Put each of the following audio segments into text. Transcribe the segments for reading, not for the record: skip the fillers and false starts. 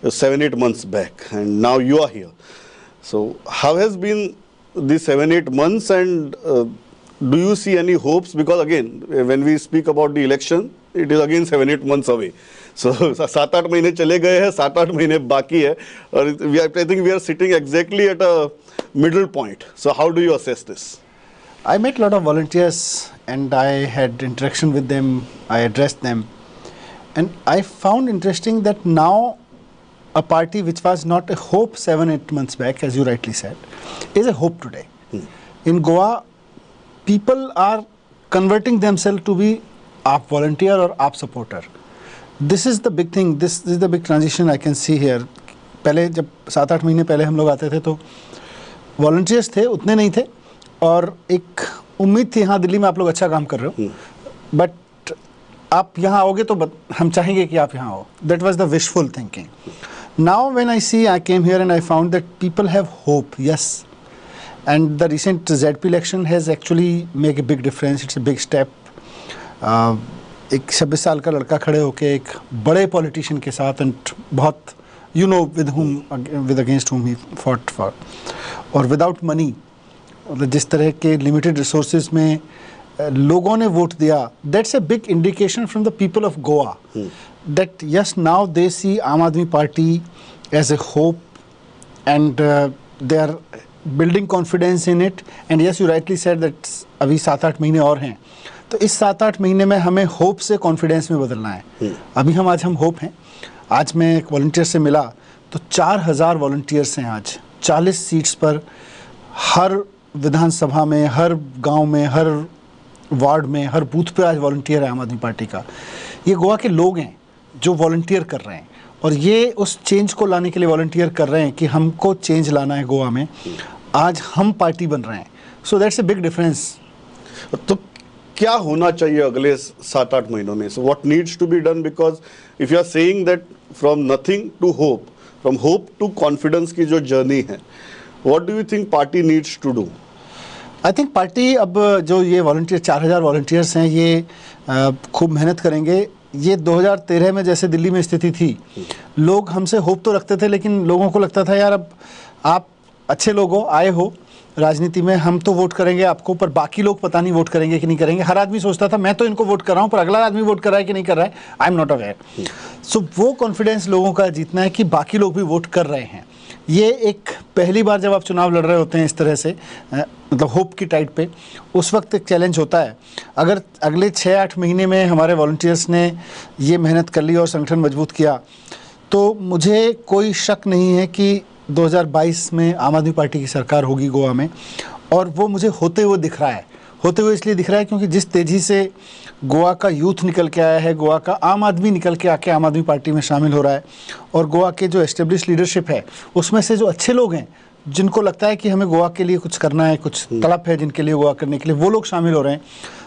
7-8 months back, and now you are here. So how has been these 7-8 months, and do you see any hopes? Because again, when we speak about the election, it is again 7-8 months away. So 7-8 महीने चले गए हैं, 7-8 महीने बाकी है, और I think we are sitting exactly at a middle point. So how do you assess this? I met a lot of volunteers and I had interaction with them. I addressed them, and I found interesting that now a party which was not a hope 7-8 months back, as you rightly said, is a hope today. In Goa, people are converting themselves to be aap volunteer or aap supporter. This is the big thing. This is the big transition I can see here. पहले जब 7-8 महीने पहले हम लोग आते थे तो volunteers थे, उतने नहीं थे, और एक उम्मीद थी हाँ दिल्ली में आप लोग अच्छा काम कर रहे हो, बट आप यहाँ आओगे तो हम चाहेंगे कि आप यहाँ आओ. That was the wishful thinking. Now when I see, I came here and I found that people have hope. Yes, and the recent ZP election has actually make a big difference. It's a big step. एक 26 साल का लड़का खड़े होके एक बड़े politician के साथ, एंड बहुत यू नो विद अगेंस्ट हुम ही फॉट फॉर, और विदाउट मनी, जिस तरह के लिमिटेड रिसोर्सेज में लोगों ने वोट दिया, that's a big indication from the people of Goa that yes now they see Aam Aadmi Party as a hope, and they are building confidence in it. And yes, you rightly said that अभी 7-8 महीने और हैं, तो इस 7-8 महीने में हमें होप से कॉन्फिडेंस में बदलना है. अभी आज हम होप हैं. आज मैं एक वॉलंटियर से मिला तो 4000 वॉलंटियर्स हैं आज 40 सीट्स पर. हर विधानसभा में, हर गांव में, हर वार्ड में, हर बूथ पे आज वॉलंटियर है आम आदमी पार्टी का. ये गोवा के लोग हैं जो वॉलंटियर कर रहे हैं, और ये उस चेंज को लाने के लिए वॉलंटियर कर रहे हैं कि हमको चेंज लाना है गोवा में. आज हम पार्टी बन रहे हैं. So that's a big difference. तो क्या होना चाहिए अगले 7-8 महीनों में? So what needs to be done? Because if you are saying that from nothing to hope, from hope to confidence की जो जर्नी है, what do you think party needs to do? I think party अब जो ये volunteer 4000 volunteers हैं, ये खूब मेहनत करेंगे. ये 2013 में जैसे दिल्ली में स्थिति थी, लोग हमसे होप तो रखते थे, लेकिन लोगों को लगता था यार अब आप अच्छे लोग हो, आए हो राजनीति में, हम तो वोट करेंगे आपको, पर बाकी लोग पता नहीं वोट करेंगे कि नहीं करेंगे. हर आदमी सोचता था मैं तो इनको वोट कर रहा हूँ, पर अगला आदमी वोट कर रहा है कि नहीं कर रहा है, आई एम नॉट अवेयर. सो वो कॉन्फिडेंस लोगों का जीतना है कि बाकी लोग भी वोट कर रहे हैं. ये एक पहली बार जब आप चुनाव लड़ रहे होते हैं इस तरह से, मतलब होप की टाइट पे, उस वक्त एक चैलेंज होता है. अगर अगले 6-8 महीने में हमारे वॉलंटियर्स ने ये मेहनत कर ली और संगठन मजबूत किया, तो मुझे कोई शक नहीं है कि 2022 में आम आदमी पार्टी की सरकार होगी गोवा में. और वो मुझे होते हुए दिख रहा है. होते हुए इसलिए दिख रहा है क्योंकि जिस तेज़ी से गोवा का यूथ निकल के आया है, गोवा का आम आदमी निकल के आके आम आदमी पार्टी में शामिल हो रहा है, और गोवा के जो एस्टेब्लिश लीडरशिप है उसमें से जो अच्छे लोग हैं जिनको लगता है कि हमें गोवा के लिए कुछ करना है, कुछ तड़प है जिनके लिए गोवा करने के लिए, वो लोग शामिल हो रहे हैं.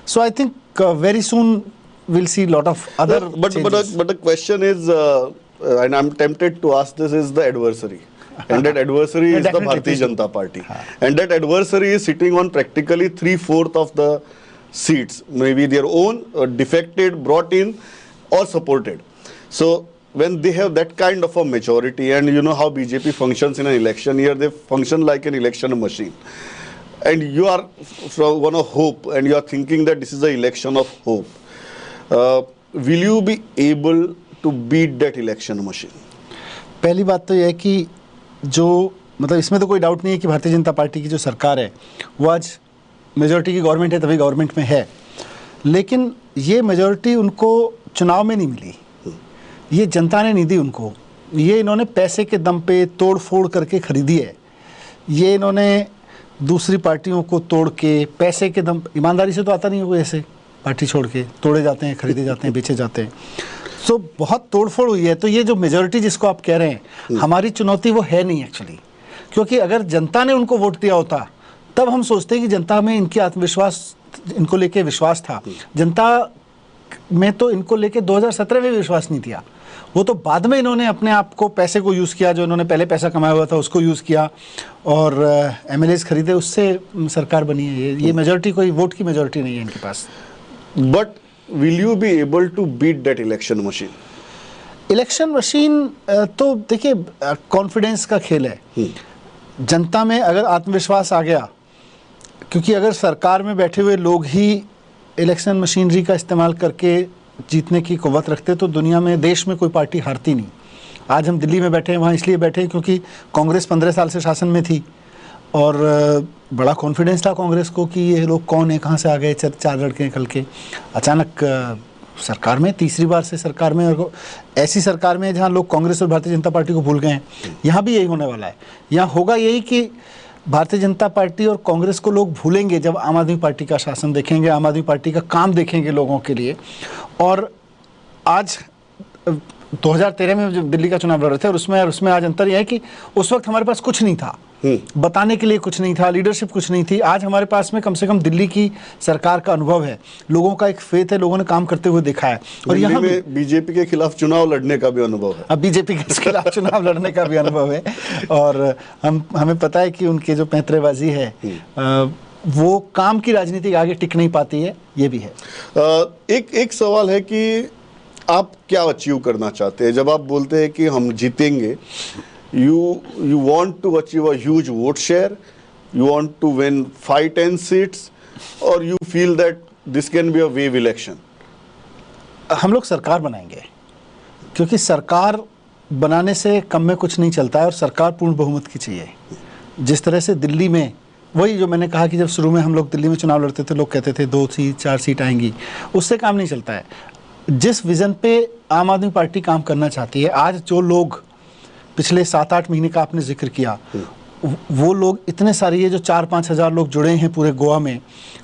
So I think very soon we'll see lot of other changes. But the question is, and I'm tempted to ask this, is the adversary. And that adversary is the Bharatiya Janata Party. And that adversary is sitting on practically 3/4 of the seats, maybe their own, defected, brought in, or supported. So when they have that kind of a majority, and you know how BJP functions in an election year, they function like an election machine. And you are from one of hope, and you are thinking that this is the election of hope. Will you be able to beat that election machine? पहली बात तो यह है कि जो मतलब इसमें तो कोई डाउट नहीं है कि भारतीय जनता पार्टी की जो सरकार है वो आज मेजॉरिटी की गवर्नमेंट है, तभी गवर्नमेंट में है. लेकिन ये मेजॉरिटी उनको चुनाव में नहीं मिली, ये जनता ने नहीं दी उनको. ये इन्होंने पैसे के दम पे तोड़ फोड़ करके खरीदी है. ये इन्होंने दूसरी पार्टियों को तोड़ के पैसे के दम, ईमानदारी से तो आता नहीं होगा ऐसे, पार्टी छोड़ के तोड़े जाते हैं, खरीदे जाते हैं, बेचे जाते हैं. सो बहुत तोड़फोड़ हुई है. तो ये जो मेजॉरिटी जिसको आप कह रहे हैं, हमारी चुनौती वो है नहीं एक्चुअली, क्योंकि अगर जनता ने उनको वोट दिया होता तब हम सोचते हैं कि जनता में इनकी आत्मविश्वास, इनको लेके विश्वास था. जनता में तो इनको लेके 2017 में विश्वास नहीं दिया. वो तो बाद में इन्होंने अपने आप को, पैसे को यूज़ किया, जो इन्होंने पहले पैसा कमाया हुआ था उसको यूज़ किया और MLAs खरीदे, उससे सरकार बनी है. ये मेजॉरिटी कोई वोट की मेजॉरिटी नहीं है इनके पास. But will you be able to beat that election machine? Election machine तो देखिए कॉन्फिडेंस का खेल है। जनता में अगर आत्मविश्वास आ गया, क्योंकि अगर सरकार में बैठे हुए लोग ही इलेक्शन मशीनरी का इस्तेमाल करके जीतने की कुव्वत रखते तो दुनिया में, देश में कोई पार्टी हारती नहीं। आज हम दिल्ली में बैठे हैं, वहाँ इसलिए बैठे हैं क्योंकि कांग्रेस 15 साल से शासन में थी और बड़ा कॉन्फिडेंस था कांग्रेस को कि ये लोग कौन है, कहाँ से आ गए, चार लड़के निकल के। अचानक सरकार में, तीसरी बार से सरकार में, और ऐसी सरकार में जहाँ लोग कांग्रेस और भारतीय जनता पार्टी को भूल गए हैं। यहाँ भी यही होने वाला है। यहाँ होगा यही कि भारतीय जनता पार्टी और कांग्रेस को लोग भूलेंगे जब आम आदमी पार्टी का शासन देखेंगे, आम आदमी पार्टी का काम देखेंगे लोगों के लिए। और आज 2013 में जब दिल्ली का चुनाव लड़ रहे थे और उसमें आज अंतर यह है कि उस वक्त हमारे पास कुछ नहीं था, बताने के लिए कुछ नहीं था, लीडरशिप कुछ नहीं थी। आज हमारे पास में कम से कम दिल्ली की सरकार का अनुभव है, लोगों का एक फेथ है, लोगों ने काम करते हुए देखा है। और यहाँ में बीजेपी के खिलाफ चुनाव लड़ने का भी अनुभव है। अब बीजेपी के खिलाफ चुनाव लड़ने का भी अनुभव है और हमें पता है कि उनके जो पैंतरेबाजी है वो काम की राजनीति आगे टिक नहीं पाती है, ये भी है। एक सवाल है कि आप क्या अचीव करना चाहते हैं जब आप बोलते हैं कि हम जीतेंगे? You want to achieve a huge vote share, you want to win 5-10 seats, or you feel that this can be a wave election? हम लोग सरकार बनाएंगे, क्योंकि सरकार बनाने से कम में कुछ नहीं चलता है और सरकार पूर्ण बहुमत की चाहिए। जिस तरह से दिल्ली में, वही जो मैंने कहा कि जब शुरू में हम लोग दिल्ली में चुनाव लड़ते थे, लोग कहते थे 2 सीट 4 सीट आएंगी, उससे काम नहीं चलता है। जिस विज़न पे आम आदमी पार्टी काम करना चाहती है, आज जो लोग पिछले 7-8 महीने का आपने जिक्र किया, वो लोग इतने सारे, ये जो 4-5 हज़ार लोग जुड़े हैं पूरे गोवा में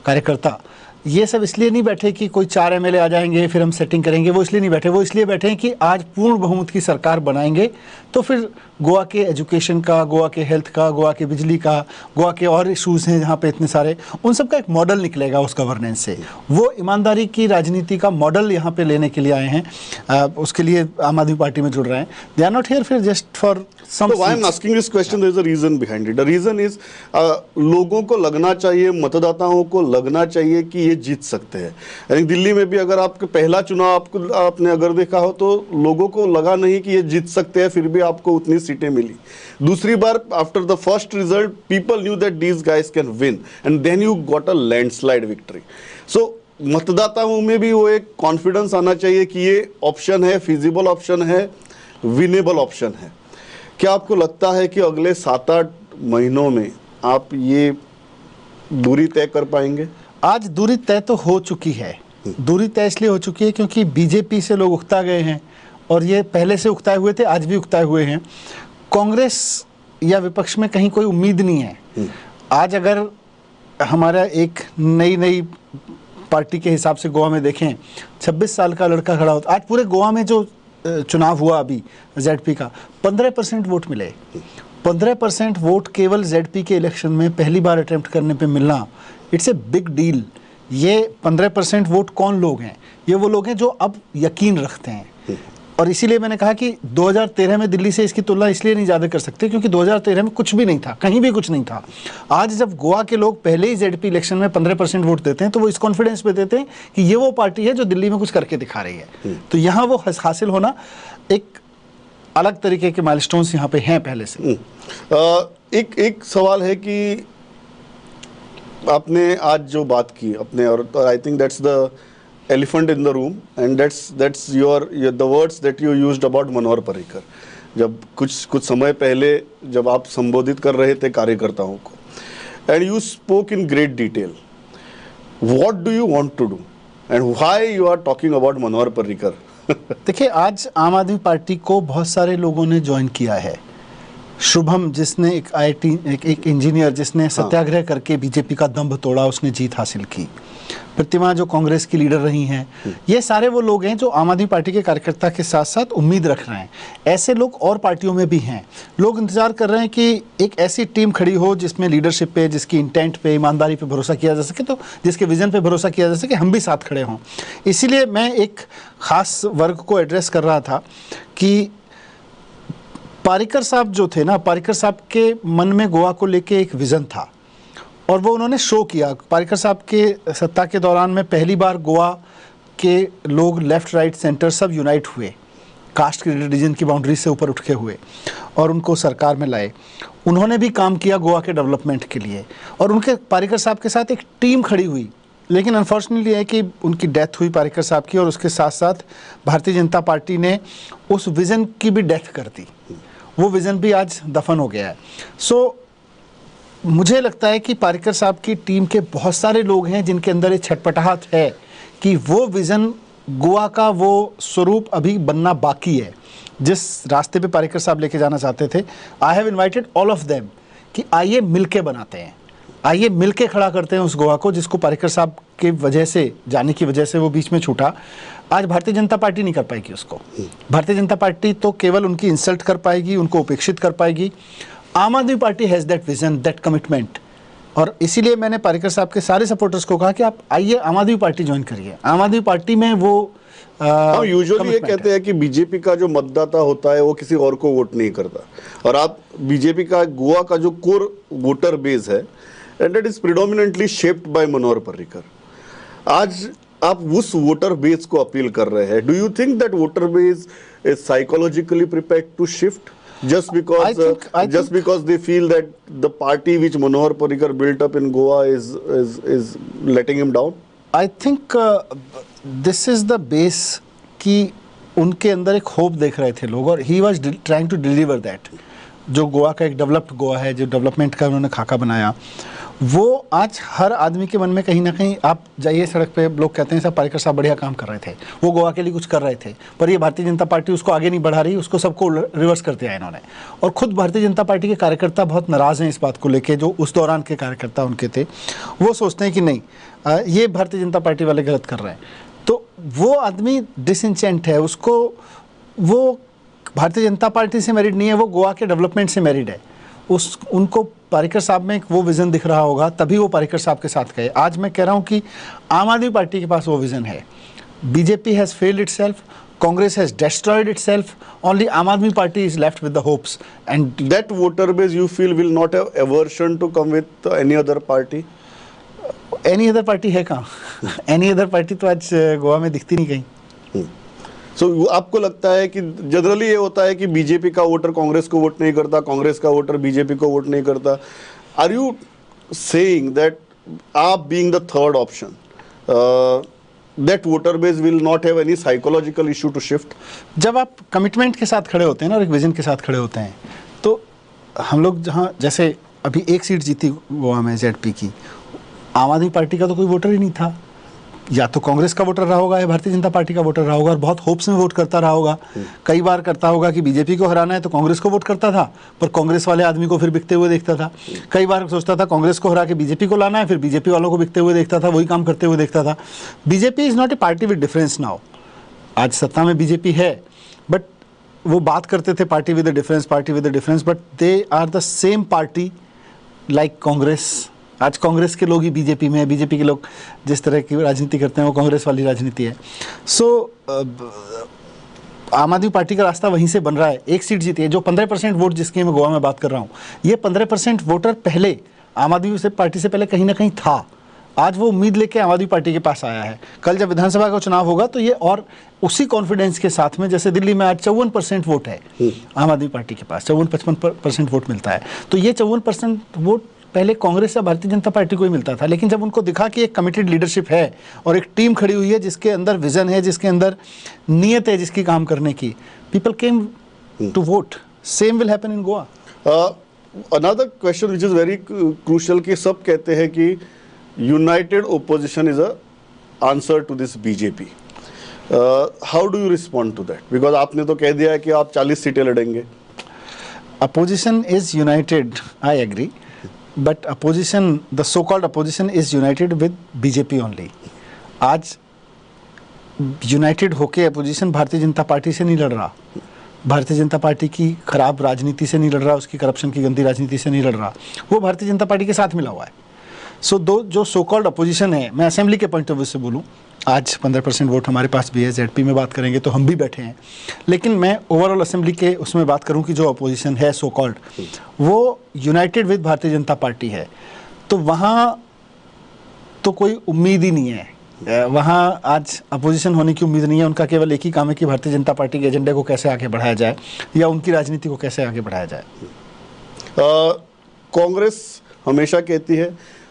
कार्यकर्ता, ये सब इसलिए नहीं बैठे कि कोई 4 एमएलए आ जाएंगे फिर हम सेटिंग करेंगे, वो इसलिए नहीं बैठे। वो इसलिए बैठे हैं कि आज पूर्ण बहुमत की सरकार बनाएंगे तो फिर गोवा के एजुकेशन का, गोवा के हेल्थ का, गोवा के बिजली का, गोवा के और इशूज़ हैं जहाँ पे इतने सारे, उन सब का एक मॉडल निकलेगा उस गवर्नेंस से। वो ईमानदारी की राजनीति का मॉडल यहाँ पे लेने के लिए आए हैं, उसके लिए आम आदमी पार्टी में जुड़ रहे हैं। दे आर नॉट हियर फिर just for some So why I'm asking this question, there is a reason behind it. The reason is लोगों को लगना चाहिए, मतदाताओं को लगना चाहिए कि ये जीत सकते हैं। यानी दिल्ली में भी अगर आपके पहला चुनाव आपने अगर देखा हो तो लोगों को लगा नहीं कि ये जीत सकते हैं, फिर भी आपको उतनी सीटें मिली। दूसरी बार after the first result people knew that these guys can win and then you got a landslide victory. So मतदाताओं में भी वो एक कॉन्फिडेंस आना चाहिए कि ये ऑप्शन है, फिजिबल ऑप्शन है, विनेबल ऑप्शन है। क्या आपको लगता है कि अगले 7-8 महीनों में आप ये दूरी तय कर पाएंगे? आज दूरी तय तो हो चुकी है। दूरी तय इसलिए हो चुकी है क्योंकि बीजेपी से लोग उकता गए हैं और ये पहले से उकताए हुए थे, आज भी उकताए हुए हैं। कांग्रेस या विपक्ष में कहीं कोई उम्मीद नहीं है। आज अगर हमारा एक नई पार्टी के हिसाब से गोवा में देखें, 26 साल का लड़का खड़ा होता, आज पूरे गोवा में जो चुनाव हुआ अभी जेडपी का, 15% वोट मिले। 15% वोट केवल जेडपी के इलेक्शन में पहली बार अटेम्प्ट करने पे मिलना, इट्स ए बिग डील। ये 15% वोट कौन लोग हैं? ये वो लोग हैं जो अब यकीन रखते हैं। और इसीलिए मैंने कहा कि 2013 में दिल्ली से इसकी तुलना इसलिए नहीं ज़्यादा कर सकते क्योंकि 2013 में कुछ भी नहीं था, कहीं भी कुछ नहीं था। आज जब गोवा के लोग पहले ही जेडपी इलेक्शन में 15% वोट देते हैं तो वो इस कॉन्फिडेंस पे देते हैं कि ये वो पार्टी है जो दिल्ली में कुछ करके दिखा रही है। तो यहाँ वो हासिल होना, एक अलग तरीके के माइलस्टोन्स यहाँ पे हैं पहले से। एक सवाल है कि आपने आज जो बात की अपने, और आई think that's the elephant in the room and that's your the words that you used about Manohar Parrikar. जब कुछ समय पहले जब आप संबोधित कर रहे थे कार्यकर्ताओं को, and you spoke in great detail, what do you want to do and why you are talking about Manohar Parrikar? देखिए, आज आम आदमी पार्टी को बहुत सारे लोगों ने ज्वाइन किया है। शुभम जिसने एक आईटी एक इंजीनियर जिसने सत्याग्रह करके बीजेपी का दंभ तोड़ा, उसने जीत हासिल की। प्रतिमा जो कांग्रेस की लीडर रही हैं, ये सारे वो लोग हैं जो आम आदमी पार्टी के कार्यकर्ता के साथ साथ उम्मीद रख रहे हैं। ऐसे लोग और पार्टियों में भी हैं। लोग इंतजार कर रहे हैं कि एक ऐसी टीम खड़ी हो जिसमें लीडरशिप पे, जिसकी इंटेंट पे, ईमानदारी पे भरोसा किया जा सके, तो जिसके विजन पे भरोसा किया जा सके, हम भी साथ खड़े हों। इसीलिए मैं एक खास वर्ग को एड्रेस कर रहा था कि पर्रिकर साहब जो थे ना, पर्रिकर साहब के मन में गोवा को लेके एक विज़न था और वो उन्होंने शो किया। पर्रिकर साहब के सत्ता के दौरान में पहली बार गोवा के लोग लेफ़्ट राइट सेंटर सब यूनाइट हुए। कास्ट की रिलीजन की बाउंड्री से ऊपर उठ के हुए और उनको सरकार में लाए। उन्होंने भी काम किया गोवा के डेवलपमेंट के लिए और उनके पारिकर साहब के साथ एक टीम खड़ी हुई। लेकिन अनफॉर्चुनेटली है कि उनकी डेथ हुई पारिकर साहब की और उसके साथ साथ भारतीय जनता पार्टी ने उस विज़न की भी डेथ कर दी। वो विज़न भी आज दफन हो गया है। सो मुझे लगता है कि पारिकर साहब की टीम के बहुत सारे लोग हैं जिनके अंदर ये छटपटाहट है कि वो विज़न गोवा का वो स्वरूप अभी बनना बाकी है जिस रास्ते पे पारिकर साहब लेके जाना चाहते थे। I have invited all of them कि आइए मिलके बनाते हैं, आइए मिलके खड़ा करते हैं उस गोवा को जिसको पारिकर साहब के वजह से, जाने की वजह से वो बीच में छूटा। आज भारतीय जनता पार्टी नहीं कर पाएगी उसको। भारतीय जनता पार्टी तो केवल उनकी इंसल्ट कर पाएगी, उनको उपेक्षित कर पाएगी। आम Aadmi party has that vision, that commitment. और इसीलिए मैंने पारिकर साहब के सारे सपोर्टर्स को कहा कि आप आइए आम आदमी पार्टी ज्वाइन करिए। आम आदमी पार्टी में वो हम यूजुअली ये कहते हैं कि बीजेपी का जो मतदाता होता है वो किसी और को वोट नहीं करता, और आप बीजेपी का गोवा का जो कोर वोटर बेस है and it is predominantly shaped by Manohar Parrikar. आज आप उस वोटर बेस को अपील कर रहे हैं। Do you think that voter base is psychologically prepared to shift just because they feel that the party which Manohar Parrikar built up in Goa is letting him down? I think this is the base कि उनके अंदर एक hope देख रहे थे लोग और he was trying to deliver that। जो गोवा का एक डेवलप्ड गोवा है, जो डेवलपमेंट का उन्होंने खाका बनाया, वो आज हर आदमी के मन में कहीं ना कहीं, आप जाइए सड़क पे, लोग कहते हैं सब पारिकर साहब बढ़िया काम कर रहे थे, वो गोवा के लिए कुछ कर रहे थे, पर ये भारतीय जनता पार्टी उसको आगे नहीं बढ़ा रही, उसको सबको रिवर्स कर दिया इन्होंने। और खुद भारतीय जनता पार्टी के कार्यकर्ता बहुत नाराज़ हैं इस बात को लेके, जो उस दौरान के कार्यकर्ता उनके थे, वो सोचते हैं कि नहीं ये भारतीय जनता पार्टी वाले गलत कर रहे हैं। तो वो आदमी डिसइंचेंट है, उसको वो भारतीय जनता पार्टी से मैरिड नहीं है, वो गोवा के डेवलपमेंट से मैरिड है। उनको पारिकर साहब में एक वो विज़न दिख रहा होगा, तभी वो पारिकर साहब के साथ गए। आज मैं कह रहा हूँ कि आम आदमी पार्टी के पास वो विज़न है। BJP has failed itself, Congress has destroyed itself, only Aam Aadmi Party is left with the hopes. And that voter base you feel will not have aversion to come with any other party? Any other party है कहाँ? Any other party तो आज गोवा में दिखती नहीं कहीं। So, आपको लगता है कि जनरली ये होता है कि बीजेपी का वोटर कांग्रेस को वोट नहीं करता, कांग्रेस का वोटर बीजेपी को वोट नहीं करता। Are you saying that AAP being the third option that voter base will not have any psychological issue to shift? जब आप कमिटमेंट के साथ खड़े होते हैं ना और एक विजन के साथ खड़े होते हैं, तो हम लोग जहाँ जैसे अभी एक सीट जीती गोवा में जेडपी की, आम आदमी पार्टी का तो कोई वोटर ही नहीं था, या तो कांग्रेस का वोटर रहा होगा या भारतीय जनता पार्टी का वोटर रहा होगा और बहुत होप्स में वोट करता रहा होगा। कई बार करता होगा कि बीजेपी को हराना है तो कांग्रेस को वोट करता था, पर कांग्रेस वाले आदमी को फिर बिकते हुए देखता था। कई बार सोचता था कांग्रेस को हरा के बीजेपी को लाना है, फिर बीजेपी वालों को बिकते हुए देखता था, वही काम करते हुए देखता था। BJP is not a party with difference now. आज सत्ता में बीजेपी है, बट वो बात करते थे party with the difference, party with the difference, but they are the same party like Congress. आज कांग्रेस के लोग ही बीजेपी में है, बीजेपी के लोग जिस तरह की राजनीति करते हैं वो कांग्रेस वाली राजनीति है। सो आम आदमी पार्टी का रास्ता वहीं से बन रहा है। एक सीट जीती है, जो 15% वोट जिसकी मैं गोवा में बात कर रहा हूँ, ये 15% वोटर पहले आम आदमी पार्टी से पहले कहीं ना कहीं था। आज वो उम्मीद लेके आम आदमी पार्टी के पास आया है। कल जब विधानसभा का चुनाव होगा तो ये और उसी कॉन्फिडेंस के साथ में, जैसे दिल्ली में आज 54% वोट है आम आदमी पार्टी के पास, 54-55% वोट मिलता है, तो ये 54% वोट पहले कांग्रेस या भारतीय जनता पार्टी को ही मिलता था। लेकिन जब उनको दिखा कि एक कमिटेड लीडरशिप है और एक टीम खड़ी हुई है जिसके अंदर विजन है, जिसके अंदर नीयत है जिसकी काम करने की, people came to vote. Same will happen in Goa. Another question which is very crucial कि सब कहते हैं कि united opposition is a answer to this BJP. How do you respond to that? Because आपने तो कह दिया है कि आप 40 सीटें लड़ेंगे। Opposition is united, I agree, but opposition, the so-called opposition is united with BJP only. आज यूनाइटेड होके अपोजिशन भारतीय जनता पार्टी से नहीं लड़ रहा, भारतीय जनता पार्टी की खराब राजनीति से नहीं लड़ रहा, उसकी करप्शन की गंदी राजनीति से नहीं लड़ रहा, वो भारतीय जनता पार्टी के साथ मिला हुआ है। सो जो सो कॉल्ड अपोजिशन है, मैं असेंबली के पॉइंट ऑफ व्यू से बोलूँ, आज 15% वोट हमारे पास भी है, जेडपी में बात करेंगे तो हम भी बैठे हैं, लेकिन मैं ओवरऑल असेंबली के उसमें बात करूं कि जो अपोजिशन है सो कॉल्ड, वो United with Bharatiya Janata party है, तो वहाँ तो कोई उम्मीद ही नहीं है वहाँ आज अपोजिशन होने की उम्मीद नहीं है। उनका केवल एक ही काम है कि भारतीय जनता पार्टी के एजेंडे को कैसे आगे बढ़ाया जाए या उनकी राजनीति को कैसे आगे बढ़ाया जाए। कांग्रेस हमेशा कहती है,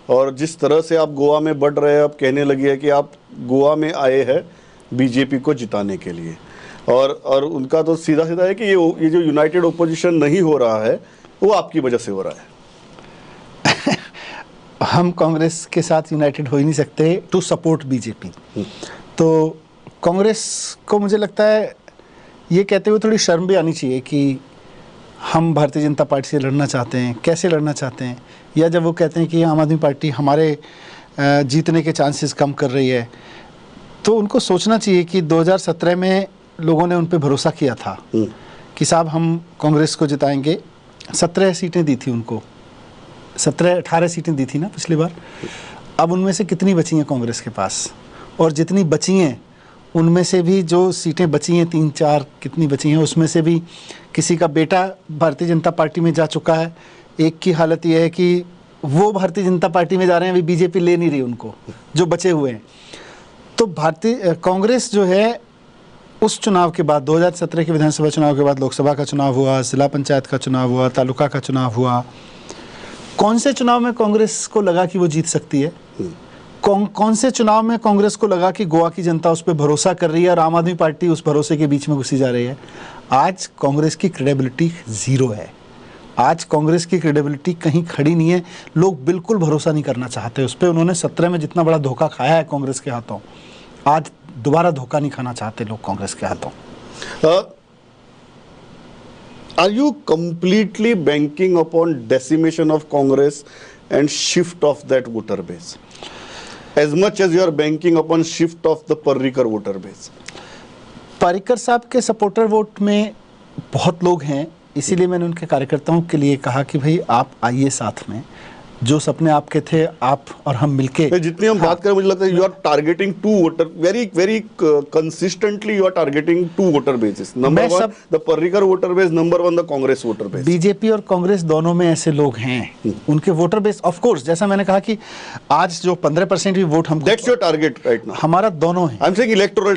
और जिस तरह से आप गोवा में बढ़ रहे हैं, अब कहने लगी है कि आप गोवा में आए हैं बीजेपी को जिताने के लिए, और उनका तो सीधा सीधा है कि ये जो यूनाइटेड ओपोजिशन नहीं हो रहा है वो आपकी वजह से हो रहा है। हम कांग्रेस के साथ यूनाइटेड हो ही नहीं सकते टू सपोर्ट बीजेपी। तो कांग्रेस को मुझे लगता है ये कहते हुए थोड़ी शर्म भी आनी चाहिए कि हम भारतीय जनता पार्टी से लड़ना चाहते हैं, कैसे लड़ना चाहते हैं, या जब वो कहते हैं कि आम आदमी पार्टी हमारे जीतने के चांसेस कम कर रही है, तो उनको सोचना चाहिए कि 2017 में लोगों ने उन पर भरोसा किया था कि साहब हम कांग्रेस को जिताएंगे। 17 सीटें दी थी उनको, 17-18 सीटें दी थी ना पिछली बार। अब उनमें से कितनी बची हैं कांग्रेस के पास, और जितनी बची हैं उनमें से भी जो सीटें बची हैं 3-4 कितनी बची हैं, उसमें से भी किसी का बेटा भारतीय जनता पार्टी में जा चुका है। एक की हालत यह है कि वो भारतीय जनता पार्टी में जा रहे हैं, अभी बीजेपी ले नहीं रही उनको, जो बचे हुए हैं। तो भारतीय कांग्रेस जो है उस चुनाव के बाद 2017 के विधानसभा चुनाव के बाद लोकसभा का चुनाव हुआ, जिला पंचायत का चुनाव हुआ, तालुका का चुनाव हुआ। कौन से चुनाव में कांग्रेस को लगा कि वो जीत सकती है? कौन से चुनाव में कांग्रेस को लगा कि गोवा की जनता उस पर भरोसा कर रही है और आम आदमी पार्टी उस भरोसे के बीच में घुसी जा रही है? आज कांग्रेस की क्रेडिबिलिटी जीरो है। आज कांग्रेस की क्रेडिबिलिटी कहीं खड़ी नहीं है। लोग बिल्कुल भरोसा नहीं करना चाहते उस पर। उन्होंने 17 में जितना बड़ा धोखा खाया है कांग्रेस के हाथों, आज दोबारा धोखा नहीं खाना चाहते लोग कांग्रेस के हाथों। Are you completely banking upon decimation of Congress and shift of that voter base, as much as you are banking upon shift of the Parrikar voter base? Parrikar साहब के सपोर्टर वोट में बहुत लोग हैं, इसीलिए मैंने उनके कार्यकर्ताओं के लिए कहा कि भाई आप आइए साथ में, जो सपने आपके थे आप और हम मिलके। जितनी हम बात करें, मुझे लगता है you are targeting to voter very consistently. You are targeting to voter basis. Number 1 the Parrikar voter base, number 1 the Congress voter base. BJP और कांग्रेस दोनों में ऐसे लोग हैं, उनके वोटर बेस ऑफ कोर्स, जैसा मैंने कहा कि आज जो 15% भी वोट हमको, that's your target right now. हमारा दोनों है। I am saying electoral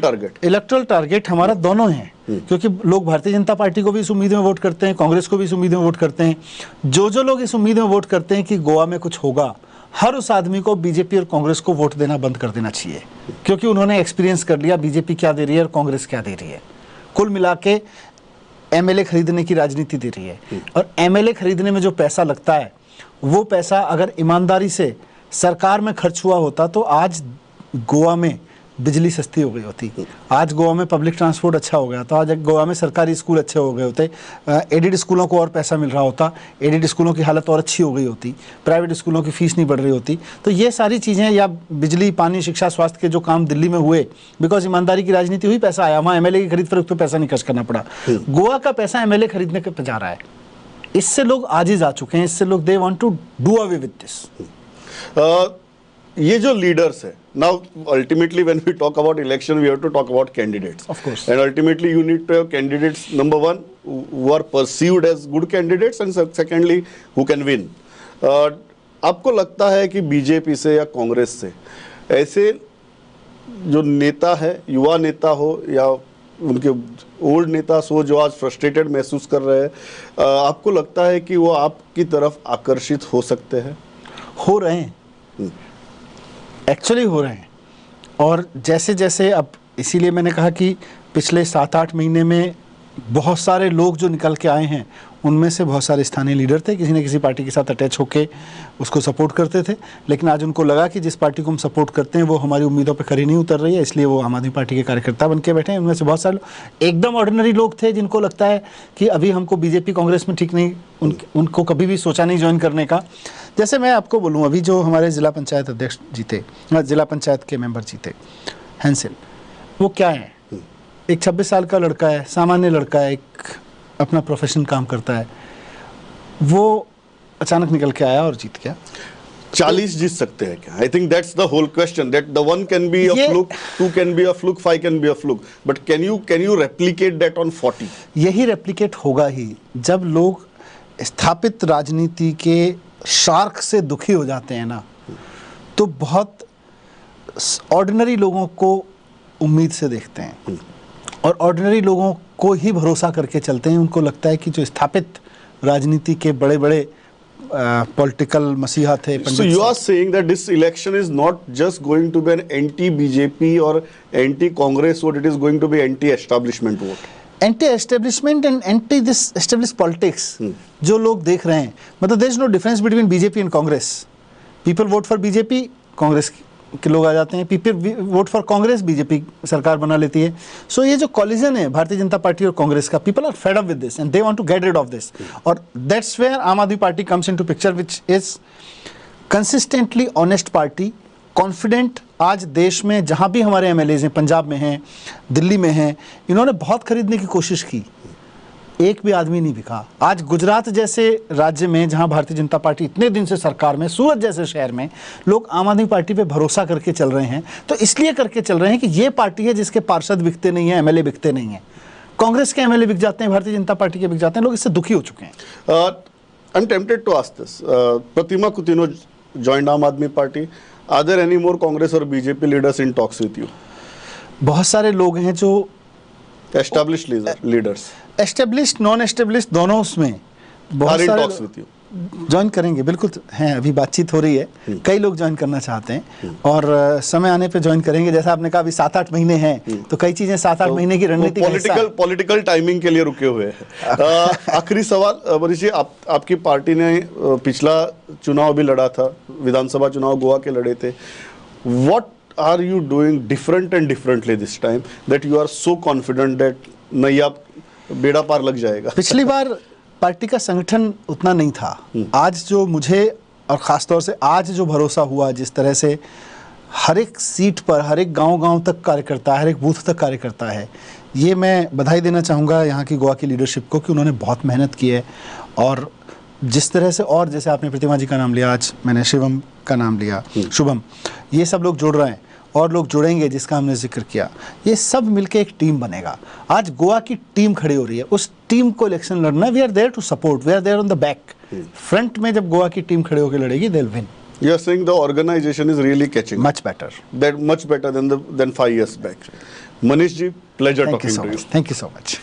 target हमारा दोनों है, क्योंकि लोग भारतीय जनता पार्टी को भी इस उम्मीद में वोट करते हैं, कांग्रेस को भी इस उम्मीद में वोट करते हैं। जो लोग इस उम्मीद में वोट करते हैं कि गोवा में कुछ होगा, हर उस आदमी को बीजेपी और कांग्रेस को वोट देना बंद कर देना चाहिए, क्योंकि उन्होंने एक्सपीरियंस कर लिया बीजेपी क्या दे रही है और कांग्रेस क्या दे रही है। कुल मिला के एमएलए खरीदने की राजनीति दे रही है, और एमएलए खरीदने में जो पैसा लगता है वो पैसा अगर ईमानदारी से सरकार में खर्च हुआ होता तो आज गोवा में बिजली सस्ती हो गई होती, आज गोवा में पब्लिक ट्रांसपोर्ट अच्छा हो गया था, आज गोवा में सरकारी स्कूल अच्छे हो गए होते, एडिड स्कूलों को और पैसा मिल रहा होता, एडिड स्कूलों की हालत और अच्छी हो गई होती, प्राइवेट स्कूलों की फीस नहीं बढ़ रही होती। तो ये सारी चीज़ें, या बिजली, पानी, शिक्षा, स्वास्थ्य के जो काम दिल्ली में हुए, बिकॉज ईमानदारी की राजनीति हुई, पैसा आया, वहाँ एमएलए की खरीद पर तो पैसा नहीं खर्च करना पड़ा। गोवा का पैसा एमएलए खरीदने पे जा रहा है। इससे लोग आजिज आ चुके हैं, इससे लोग they want to do away with this. ये जो लीडर्स है, now ultimately when we talk about election we have to talk about candidates, of course, and ultimately you need to have candidates number 1 who are perceived as good candidates and secondly who can win. आपको लगता है कि BJP से या कांग्रेस से ऐसे जो नेता है, युवा नेता हो या उनके ओल्ड नेता हो जो आज फ्रस्ट्रेटेड महसूस कर रहे हैं, आपको लगता है कि वो आपकी तरफ आकर्षित हो सकते हैं? हो रहे हैं, एक्चुअली हो रहे हैं। और जैसे जैसे अब, इसीलिए मैंने कहा कि पिछले 7-8 महीने में बहुत सारे लोग जो निकल के आए हैं, उनमें से बहुत सारे स्थानीय लीडर थे, किसी न किसी पार्टी के साथ अटैच होके उसको सपोर्ट करते थे, लेकिन आज उनको लगा कि जिस पार्टी को हम सपोर्ट करते हैं वो हमारी उम्मीदों पे खरी नहीं उतर रही है, इसलिए वो आम आदमी पार्टी के कार्यकर्ता बन के बैठे हैं। उनमें से बहुत सारे एकदम ऑर्डिनरी लोग थे जिनको लगता है कि अभी हमको बीजेपी कांग्रेस में ठीक नहीं, उनको कभी भी सोचा नहीं ज्वाइन करने का। जैसे मैं आपको बोलूँ, अभी जो हमारे जिला पंचायत अध्यक्ष जीते, जिला पंचायत के मेंबर जीते, हैंसिल, वो क्या है, एक 26 साल का लड़का है, सामान्य लड़का है, एक अपना प्रोफेशन काम करता है, वो अचानक निकल के आया और जीत गया। 40 जीत सकते हैं क्या? I think that's the whole question, that the 1 can be a fluke, 2 can be a fluke, 5 can be a fluke, but can you replicate that on 40? यही रेप्लिकेट होगा ही जब लोग स्थापित राजनीति के शार्क से दुखी हो जाते हैं ना, तो बहुत ऑर्डिनरी लोगों को उम्मीद से देखते हैं और ऑर्डिनरी लोगों को ही भरोसा करके चलते हैं। उनको लगता है कि जो स्थापित राजनीति के बड़े बड़े पॉलिटिकल मसीहा थे। So you are saying that this election is not just going to be an anti-BJP or anti-Congress vote, it is going to be anti-establishment vote. Anti-establishment and anti-this established politics जो लोग देख रहे हैं, मतलब there is no difference between BJP and Congress. People vote for BJP, Congress के लोग आ जाते हैं, people vote for Congress, BJP सरकार बना लेती है। सो ये जो कॉलिजन है भारतीय जनता पार्टी और कांग्रेस का, people are fed up with this and they want to get rid of this, और that's where Aam Aadmi party comes into picture, which is consistently honest party, confident. आज देश में जहां भी हमारे एमएलएज हैं, पंजाब में हैं, दिल्ली में हैं, इन्होंने बहुत खरीदने की कोशिश की, एक भी आदमी नहीं बिका। आज गुजरात जैसे राज्य में जहां भारतीय जनता पार्टी इतने दिन से सरकार में, सूरत जैसे शहर में लोग आम आदमी पार्टी पे भरोसा करके चल रहे हैं, तो इसलिए करके चल रहे हैं कि ये पार्टी है जिसके पार्षद बिकते नहीं है, एमएलए बिकते नहीं है। कांग्रेस के एमएलए बिक जाते हैं, भारतीय जनता पार्टी के बिक जाते हैं, लोग इससे दुखी हो चुके हैं। I am tempted to ask this, Pratima Coutinho joined Aam Aadmi Party, are there any more Congress और BJP leaders in talks with you? बहुत सारे लोग हैं जो established leaders, established non established दोनों, उसमें बहुत सारे ज्वाइन करेंगे, बिल्कुल हैं, अभी बातचीत हो रही है, कई लोग ज्वाइन करना चाहते हैं और समय आने पे ज्वाइन करेंगे। जैसा आपने कहा अभी 7-8 महीने हैं, तो कई चीजें 7-8 महीने की रणनीति पॉलिटिकल टाइमिंग के लिए रुके हुए हैं। आखिरी सवाल मनीष जी, आपकी पार्टी ने पिछला चुनाव भी लड़ा था, विधानसभा चुनाव गोवा के लड़े थे, what are you doing different and differently this time that you are so confident that नहीं आप बेड़ा पार लग जाएगा? पिछली बार पार्टी का संगठन उतना नहीं था, आज जो मुझे और ख़ास तौर से आज जो भरोसा हुआ, जिस तरह से हर एक सीट पर, हर एक गांव-गांव तक कार्यकर्ता है, हर एक बूथ तक कार्यकर्ता है, ये मैं बधाई देना चाहूँगा यहाँ की गोवा की लीडरशिप को कि उन्होंने बहुत मेहनत की है। और जिस तरह से, और जैसे आपने प्रतिमा जी का नाम लिया, आज मैंने शिवम का नाम लिया, शुभम, ये सब लोग जुड़ रहे हैं और लोग जुड़ेंगे जिसका हमने जिक्र किया, ये सब मिलके एक टीम बनेगा। आज गोवा की टीम खड़ी हो रही है, उस टीम को इलेक्शन लड़ना, we are there to support, we are there on the back front में। जब गोवा की टीम खड़े होकर लड़ेगी, they will win. You are saying the organization is really catching much better, that much better than 5 years back. Manish ji, pleasure talking to you. Thank you so much.